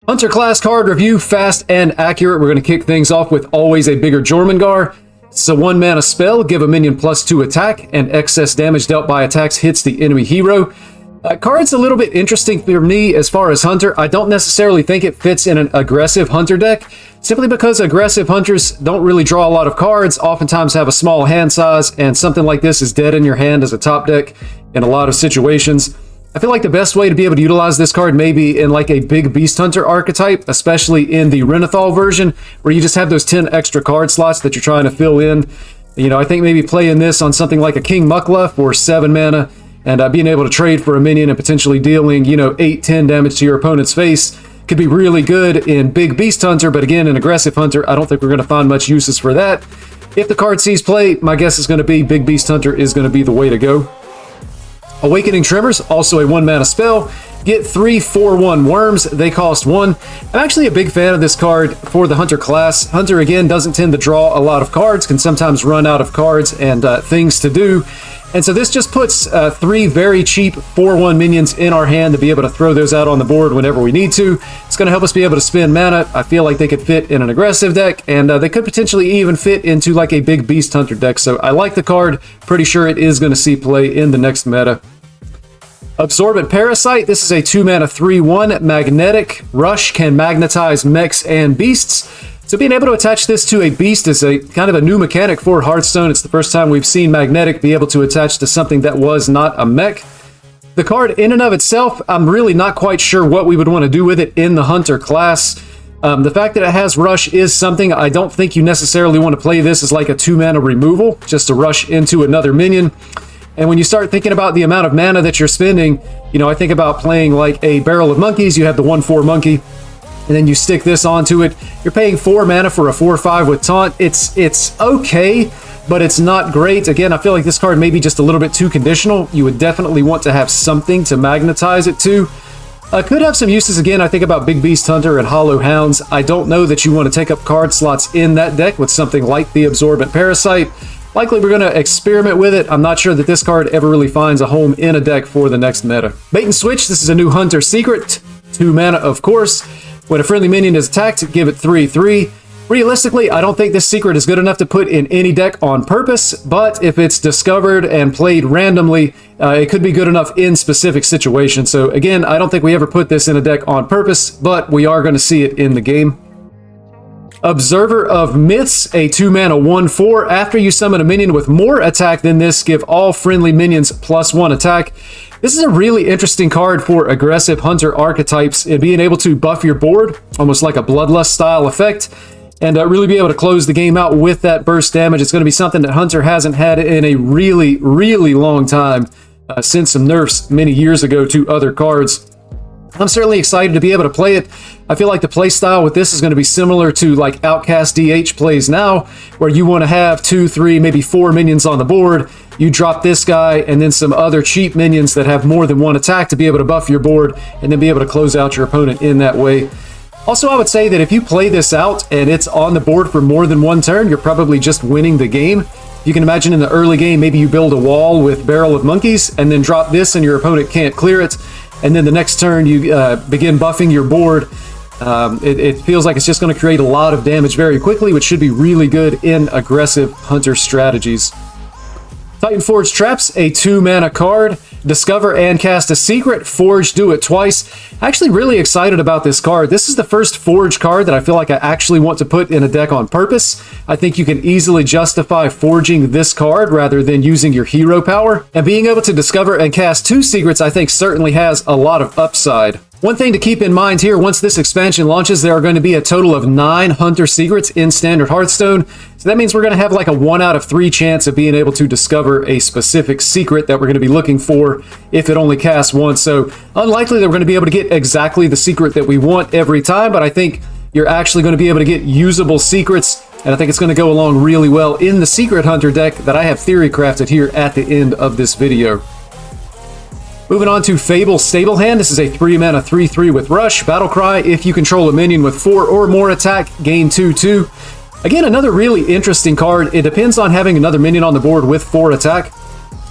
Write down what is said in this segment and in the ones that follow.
Hunter class card review, fast and accurate. We're going to kick things off with always a bigger Jormungandr. It's a 1-mana spell, give a minion +2 attack, and excess damage dealt by attacks hits the enemy hero. Card's a little bit interesting for me as far as Hunter. I don't necessarily think it fits in an aggressive Hunter deck, simply because aggressive Hunters don't really draw a lot of cards, oftentimes have a small hand size, and something like this is dead in your hand as a top deck in a lot of situations. I feel like the best way to be able to utilize this card may be in like a big Beast Hunter archetype, especially in the Renathal version, where you just have those 10 extra card slots that you're trying to fill in. You know, I think maybe playing this on something like a King Mukla for 7 mana, and being able to trade for a minion and potentially dealing, 8-10 damage to your opponent's face could be really good in big Beast Hunter, but again, in aggressive Hunter, I don't think we're going to find much uses for that. If the card sees play, my guess is going to be big Beast Hunter is going to be the way to go. Awakening Tremors, also a 1-mana spell. Get 3 4/1 worms. They cost 1. I'm actually a big fan of this card for the Hunter class. Hunter, again, doesn't tend to draw a lot of cards, can sometimes run out of cards and things to do. And so this just puts 3 very cheap 4/1 minions in our hand to be able to throw those out on the board whenever we need to. It's going to help us be able to spend mana. I feel like they could fit in an aggressive deck, and they could potentially even fit into like a big Beast Hunter deck. So I like the card. Pretty sure it is going to see play in the next meta. Absorbent Parasite. This is a 2-mana 3/1 magnetic. Rush can magnetize mechs and beasts. So being able to attach this to a beast is a kind of a new mechanic for Hearthstone. It's the first time we've seen magnetic be able to attach to something that was not a mech. The card in and of itself, I'm really not quite sure what we would want to do with it in the Hunter class. The fact that it has Rush is something. I don't think you necessarily want to play this as like a 2-mana removal, just to rush into another minion. And when you start thinking about the amount of mana that you're spending, I think about playing like a Barrel of Monkeys. You have the 1/4 monkey, and then you stick this onto it. You're paying 4 mana for a 4/5 with Taunt. It's okay, but it's not great. Again, I feel like this card may be just a little bit too conditional. You would definitely want to have something to magnetize it to. Could have some uses. Again, I think about Big Beast Hunter and Hollow Hounds. I don't know that you want to take up card slots in that deck with something like the Absorbent Parasite. Likely we're going to experiment with it. I'm not sure that this card ever really finds a home in a deck for the next meta. Bait and Switch. This is a new Hunter secret. 2 mana, of course. When a friendly minion is attacked, give it 3/3. Realistically, I don't think this secret is good enough to put in any deck on purpose, but if it's discovered and played randomly, it could be good enough in specific situations. So again, I don't think we ever put this in a deck on purpose, but we are going to see it in the game. Observer of Myths, a 2-mana 1/4. After you summon a minion with more attack than this, give all friendly minions +1 attack. This is a really interesting card for aggressive Hunter archetypes and being able to buff your board, almost like a Bloodlust style effect, and really be able to close the game out with that burst damage. It's going to be something that Hunter hasn't had in a really, really long time, since some nerfs many years ago to other cards. I'm certainly excited to be able to play it. I feel like the play style with this is going to be similar to like Outcast DH plays now, where you want to have 2, 3, maybe 4 minions on the board. You drop this guy and then some other cheap minions that have more than 1 attack to be able to buff your board and then be able to close out your opponent in that way. Also, I would say that if you play this out and it's on the board for more than 1 turn, you're probably just winning the game. You can imagine in the early game, maybe you build a wall with Barrel of Monkeys and then drop this and your opponent can't clear it. And then the next turn you begin buffing your board. It feels like it's just going to create a lot of damage very quickly, which should be really good in aggressive Hunter strategies. Titan Forge Traps, a 2-mana card. Discover and cast a secret. Forge, do it twice. Actually really excited about this card. This is the first Forge card that I feel like I actually want to put in a deck on purpose. I think you can easily justify forging this card rather than using your hero power. And being able to discover and cast 2 secrets, I think certainly has a lot of upside. One thing to keep in mind here, once this expansion launches, there are going to be a total of 9 Hunter secrets in Standard Hearthstone. So that means we're going to have like a 1 out of 3 chance of being able to discover a specific secret that we're going to be looking for if it only casts once. So unlikely that we're going to be able to get exactly the secret that we want every time, but I think you're actually going to be able to get usable secrets, and I think it's going to go along really well in the Secret Hunter deck that I have theory crafted here at the end of this video. Moving on to Fable Stablehand. This is a 3-mana 3/3 with Rush. Battlecry, if you control a minion with 4 or more attack, gain 2/2. Again, another really interesting card. It depends on having another minion on the board with 4 attack.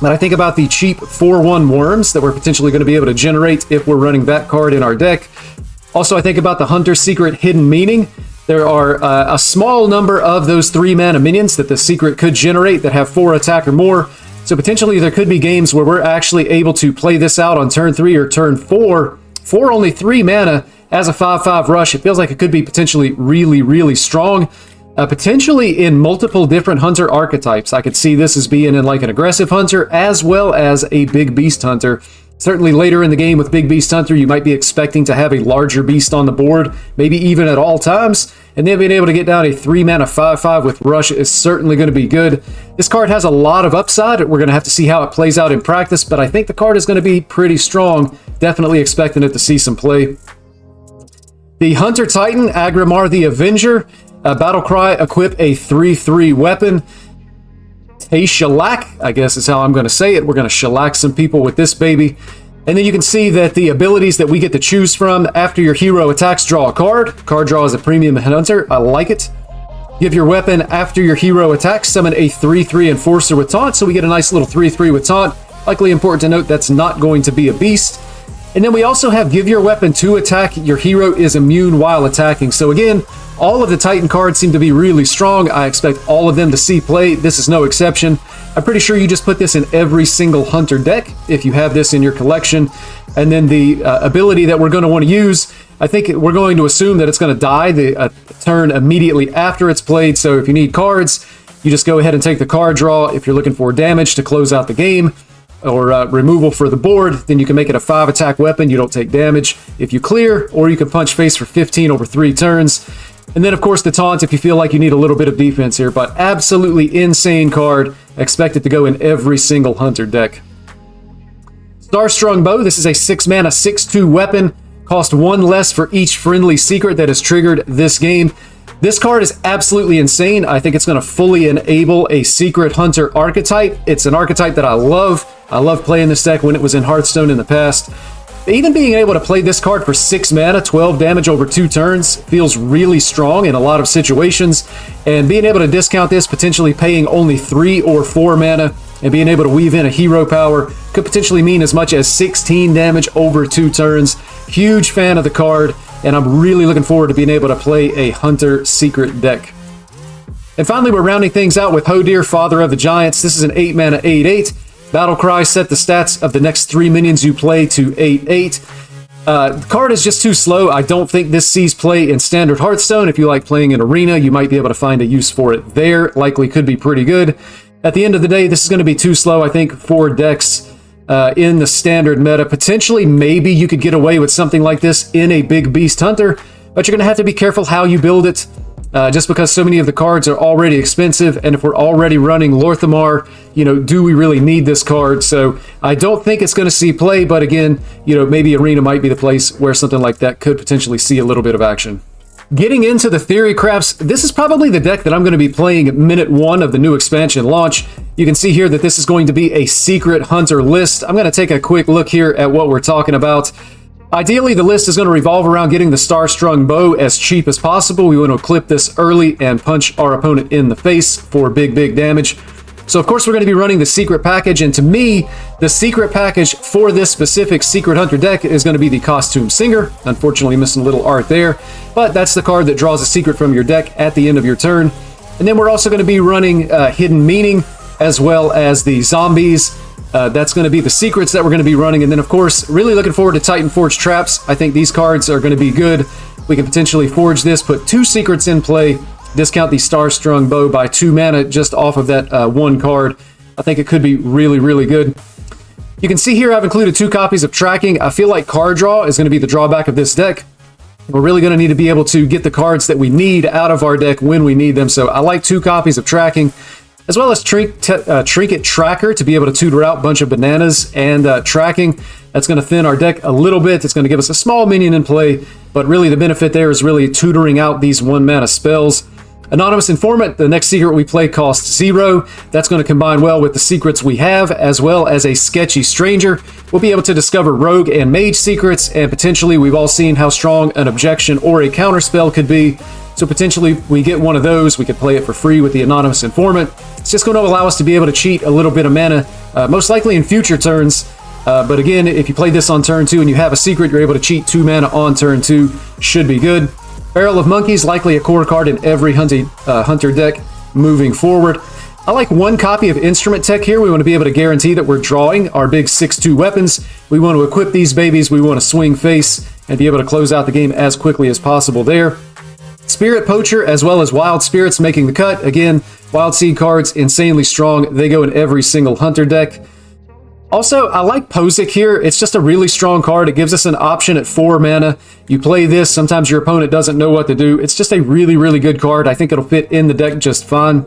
But I think about the cheap 4/1 worms that we're potentially going to be able to generate if we're running that card in our deck. Also, I think about the Hunter Secret Hidden Meaning. There are a small number of those 3 mana minions that the secret could generate that have 4 attack or more. So potentially there could be games where we're actually able to play this out on turn 3 or turn 4 for only 3 mana as a 5/5 rush. It feels like it could be potentially really, really strong. Potentially in multiple different hunter archetypes. I could see this as being in like an aggressive hunter as well as a big beast hunter. Certainly later in the game with Big Beast Hunter, you might be expecting to have a larger beast on the board, maybe even at all times. And then being able to get down a 3 mana 5/5 with Rush is certainly going to be good. This card has a lot of upside. We're going to have to see how it plays out in practice, but I think the card is going to be pretty strong. Definitely expecting it to see some play. The Hunter Titan, Agrimar the Avenger, Battle Cry, equip a 3/3 weapon. A shellac, I guess is how I'm going to say it. We're going to shellac some people with this baby. And then you can see that the abilities that we get to choose from after your hero attacks, draw a card. Card draw is a premium hunter. I like it. Give your weapon after your hero attacks. Summon a 3/3 enforcer with taunt. So we get a nice little 3/3 with taunt. Likely important to note that's not going to be a beast. And then we also have give your weapon to attack. Your hero is immune while attacking. So again, all of the Titan cards seem to be really strong. I expect all of them to see play. This is no exception. I'm pretty sure you just put this in every single Hunter deck if you have this in your collection. And then the ability that we're going to want to use, I think we're going to assume that it's going to die the turn immediately after it's played. So if you need cards, you just go ahead and take the card draw. If you're looking for damage to close out the game, or removal for the board, then you can make it a 5 attack weapon. You don't take damage if you clear, or you can punch face for 15 over 3 turns. And then, of course, the taunt if you feel like you need a little bit of defense here, but absolutely insane card. Expect it to go in every single Hunter deck. Starstrung Bow, this is a 6 mana 6/2 weapon. Cost 1 less for each friendly secret that is triggered this game. This card is absolutely insane. I think it's going to fully enable a Secret Hunter archetype. It's an archetype that I love. I love playing this deck when it was in Hearthstone in the past. Even being able to play this card for 6 mana, 12 damage over 2 turns, feels really strong in a lot of situations. And being able to discount this, potentially paying only 3 or 4 mana, and being able to weave in a hero power, could potentially mean as much as 16 damage over 2 turns. Huge fan of the card, and I'm really looking forward to being able to play a Hunter Secret deck. And finally, we're rounding things out with Hodir, Father of the Giants. This is an 8 mana 8/8. Battle Cry, set the stats of the next 3 minions you play to 8/8. The card is just too slow. I don't think this sees play in Standard Hearthstone. If you like playing in Arena, you might be able to find a use for it there. Likely could be pretty good. At the end of the day, this is going to be too slow, I think, for decks in the Standard meta. Potentially, maybe you could get away with something like this in a Big Beast Hunter, but you're going to have to be careful how you build it. Just because so many of the cards are already expensive, and if we're already running Lorthamar, do we really need this card? So I don't think it's going to see play, but again, maybe Arena might be the place where something like that could potentially see a little bit of action. Getting into the Theorycrafts, this is probably the deck that I'm going to be playing at minute 1 of the new expansion launch. You can see here that this is going to be a Secret Hunter list. I'm going to take a quick look here at what we're talking about. Ideally, the list is going to revolve around getting the Starstrung Bow as cheap as possible. We want to equip this early and punch our opponent in the face for big damage. So, of course, we're going to be running the Secret Package, and to me, the Secret Package for this specific Secret Hunter deck is going to be the Costume Singer. Unfortunately, missing a little art there, but that's the card that draws a secret from your deck at the end of your turn. And then we're also going to be running Hidden Meaning, as well as the Zombies. That's going to be the secrets that we're going to be running. And then, of course, really looking forward to Titan Forge Traps. I think these cards are going to be good. We can potentially forge this, put 2 secrets in play, discount the Starstrung Bow by 2 mana just off of that 1 card. I think it could be really good. You can see here I've included 2 copies of Tracking. I feel like card draw is going to be the drawback of this deck. We're really going to need to be able to get the cards that we need out of our deck when we need them. So I like 2 copies of Tracking, as well as Trinket Tracker to be able to tutor out a bunch of bananas, and Tracking. That's going to thin our deck a little bit. It's going to give us a small minion in play, but really the benefit there is really tutoring out these 1 mana spells. Anonymous Informant, the next secret we play, costs 0. That's going to combine well with the secrets we have, as well as a Sketchy Stranger. We'll be able to discover Rogue and Mage secrets, and potentially we've all seen how strong an objection or a counterspell could be. So potentially we get one of those, we could play it for free with the Anonymous Informant. It's just going to allow us to be able to cheat a little bit of mana, most likely in future turns. But again, if you play this on turn 2 and you have a secret, you're able to cheat 2 mana on turn 2. Should be good. Barrel of Monkeys, likely a core card in every hunter deck moving forward. I like 1 copy of Instrument Tech here. We want to be able to guarantee that we're drawing our big 6/2 weapons. We want to equip these babies. We want to swing face and be able to close out the game as quickly as possible there. Spirit Poacher as well as Wild Spirits making the cut. Again, Wild Seed cards, insanely strong. They go in every single hunter deck. Also, I like Pozic here. It's just a really strong card. It gives us an option at 4 mana. You play this, sometimes your opponent doesn't know what to do. It's just a really, really good card. I think it'll fit in the deck just fine.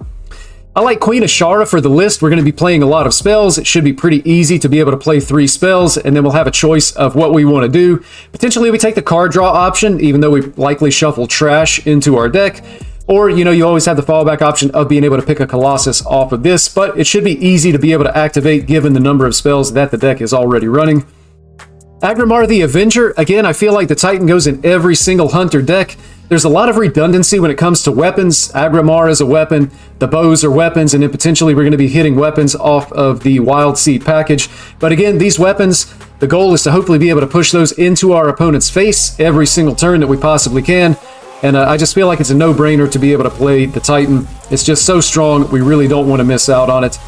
I like Queen Ashara for the list. We're going to be playing a lot of spells. It should be pretty easy to be able to play 3 spells, and then we'll have a choice of what we want to do. Potentially, we take the card draw option, even though we likely shuffle trash into our deck. Or, you know, you always have the fallback option of being able to pick a Colossus off of this, but it should be easy to be able to activate given the number of spells that the deck is already running. Agrimar the Avenger, again, I feel like the Titan goes in every single hunter deck. There's a lot of redundancy when it comes to weapons. Agrimar is a weapon, the bows are weapons, and then potentially we're going to be hitting weapons off of the Wild Seed package. But again, these weapons, the goal is to hopefully be able to push those into our opponent's face every single turn that we possibly can. And I just feel like it's a no-brainer to be able to play the Titan. It's just so strong, we really don't want to miss out on it.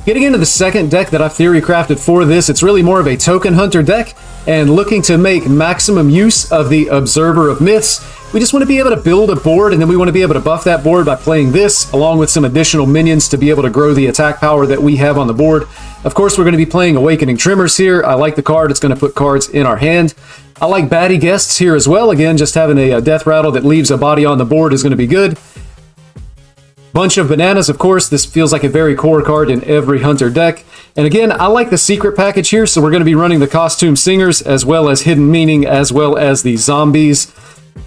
Getting into the second deck that I've theory crafted for this, it's really more of a token hunter deck, and looking to make maximum use of the Observer of Myths. We just want to be able to build a board, and then we want to be able to buff that board by playing this, along with some additional minions to be able to grow the attack power that we have on the board. Of course, we're going to be playing Awakening Tremors here. I like the card. It's going to put cards in our hand. I like Baddie Guests here as well. Again, just having a death rattle that leaves a body on the board is going to be good. Bunch of Bananas, of course. This feels like a very core card in every hunter deck. And again, I like the secret package here, so we're going to be running the Costume Singers, as well as Hidden Meaning, as well as the Zombies.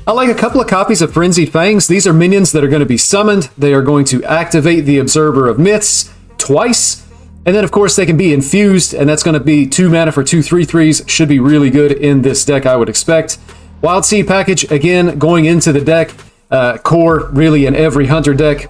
I like a couple of copies of Frenzied Fangs. These are minions that are going to be summoned. They are going to activate the Observer of Myths twice. And then, of course, they can be infused, and that's going to be 2 mana for 2 3/3s. Should be really good in this deck, I would expect. Wild Seed package, again, going into the deck. Core, really, in every hunter deck.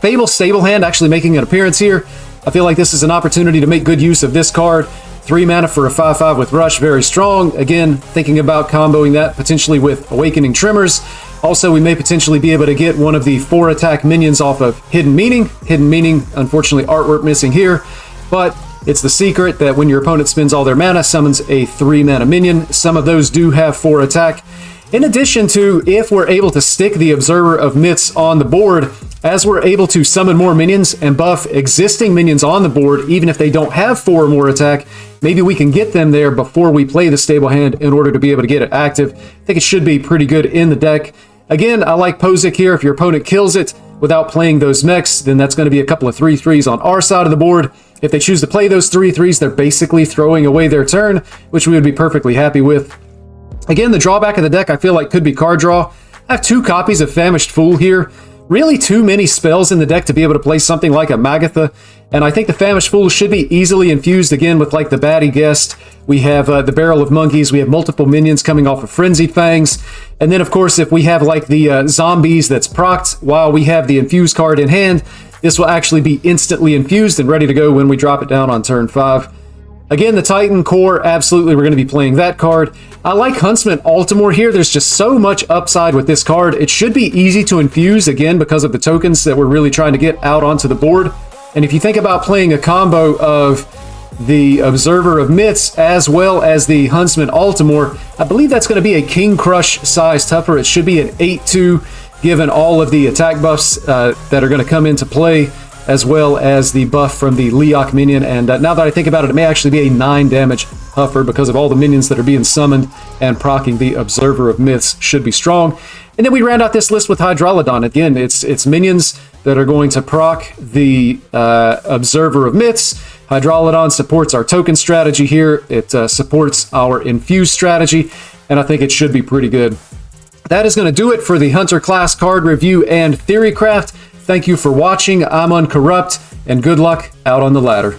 Fable Stablehand actually making an appearance here. I feel like this is an opportunity to make good use of this card. 3 mana for a 5/5 with Rush, very strong. Again, thinking about comboing that potentially with Awakening Tremors. Also, we may potentially be able to get one of the 4 attack minions off of Hidden Meaning. Hidden Meaning, unfortunately, artwork missing here. But it's the secret that when your opponent spends all their mana, summons a 3 mana minion. Some of those do have 4 attack. In addition to, if we're able to stick the Observer of Myths on the board, as we're able to summon more minions and buff existing minions on the board, even if they don't have 4 or more attack, maybe we can get them there before we play the Stable Hand in order to be able to get it active. I think it should be pretty good in the deck. Again, I like Pozic here. If your opponent kills it without playing those mechs, then that's going to be a couple of 3/3s on our side of the board. If they choose to play those 3/3s, they're basically throwing away their turn, which we would be perfectly happy with. Again, the drawback of the deck I feel like could be card draw. I have 2 copies of Famished Fool here. Really too many spells in the deck to be able to play something like a Magatha, and I think the Famished Fool should be easily infused again with like the Baddie Guest. We have the Barrel of Monkeys, we have multiple minions coming off of Frenzied Fangs, and then of course if we have like the Zombies that's procced while we have the infused card in hand, this will actually be instantly infused and ready to go when we drop it down on turn 5. Again, the Titan core, absolutely, we're going to be playing that card. I like Huntsman Altimore here. There's just so much upside with this card. It should be easy to infuse, again, because of the tokens that we're really trying to get out onto the board. And if you think about playing a combo of the Observer of Myths as well as the Huntsman Altimore, I believe that's going to be a King Crush size tougher. It should be an 8/2, given all of the attack buffs that are going to come into play, as well as the buff from the Leok minion. And now that I think about it, it may actually be a 9 damage Huffer because of all the minions that are being summoned, and proccing the Observer of Myths should be strong. And then we round out this list with Hydralodon. Again, it's minions that are going to proc the Observer of Myths. Hydralodon supports our token strategy here. It supports our infuse strategy, and I think it should be pretty good. That is going to do it for the Hunter class card review and Theorycraft. Thank you for watching. I'm Uncorrupt, and good luck out on the ladder.